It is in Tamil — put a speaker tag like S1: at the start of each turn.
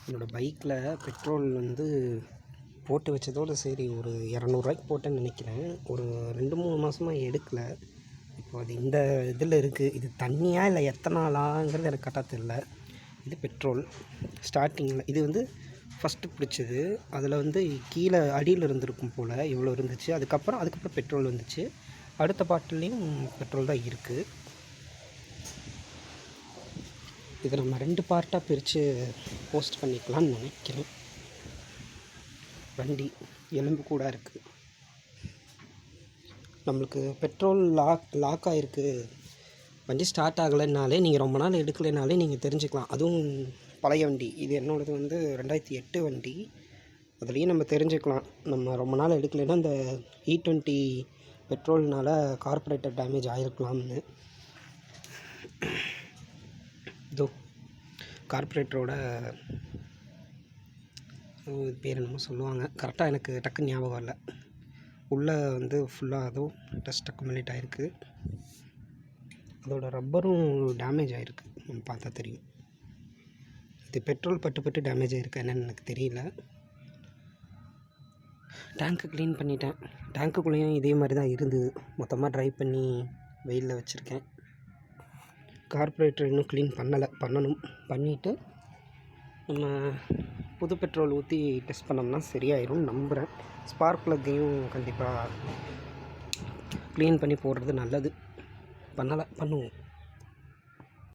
S1: என்னோடய பைக்கில் பெட்ரோல் போட்டு வச்சதோடு சரி ஒரு 200 போட்டேன்னு நினைக்கிறேன். ஒரு 2-3 மாதமாக எடுக்கலை. இப்போ அது இந்த இதில் இருக்குது. இது தண்ணியா இல்லை எத்தனாலாங்கிறது எனக்கு கரெக்டாக தெரில. இது பெட்ரோல் ஸ்டார்டிங்கில் இது ஃபஸ்ட்டு பிடிச்சது. அதில் கீழே அடியில் இருந்திருக்கும் போல், இவ்வளோ இருந்துச்சு. அதுக்கப்புறம் பெட்ரோல் வந்துச்சு. அடுத்த பாட்டிலையும் பெட்ரோல் தான் இருக்குது. இதை நம்ம 2 பார்ட்டாக பிரித்து போஸ்ட் பண்ணிக்கலாம்னு நினைக்கிறேன். வண்டி எலும்பு கூட இருக்குது. நம்மளுக்கு பெட்ரோல் லாக் ஆகிருக்கு, வண்டி ஸ்டார்ட் ஆகலைன்னாலே நீங்கள் ரொம்ப நாள் எடுக்கலைனாலே நீங்கள் தெரிஞ்சுக்கலாம். அதுவும் பழைய வண்டி. இது என்னோடது 2008 வண்டி. அதுலேயும் நம்ம தெரிஞ்சுக்கலாம். நம்ம ரொம்ப நாள் எடுக்கலைன்னா இந்த E20 பெட்ரோல்னால் கார்பரேட்டர் டேமேஜ் ஆகிருக்கலாம்னு. இதோ கார்பரேட்டரோட பேர் என்னமோ சொல்லுவாங்க, கரெக்டாக எனக்கு டக்குன்னு ஞாபகம் இல்லை. உள்ளே ஃபுல்லாக அதுவும் டஸ்ட் அக்குமுலேட் ஆகிருக்கு. அதோட ரப்பரும் டேமேஜ் ஆகிருக்கு. நம்ம பார்த்தா தெரியும். இது பெட்ரோல் பட்டு டேமேஜ் ஆகிருக்கு என்னென்னு எனக்கு தெரியல. டேங்க்கு க்ளீன் பண்ணிட்டேன். டேங்க்குள்ளேயும் இதே மாதிரி தான் இருந்தது. மொத்தமாக ட்ரை பண்ணி வெயிலில் வச்சுருக்கேன். கார்பரேட்டர் இன்னும் க்ளீன் பண்ணணும். பண்ணிவிட்டு நம்ம புது பெட்ரோல் ஊற்றி டெஸ்ட் பண்ணோம்னா சரியாயிரும் நம்புகிறேன். ஸ்பார்க் ப்ளக்கையும் கண்டிப்பாக க்ளீன் பண்ணி போடுறது நல்லது. பண்ணுவோம்.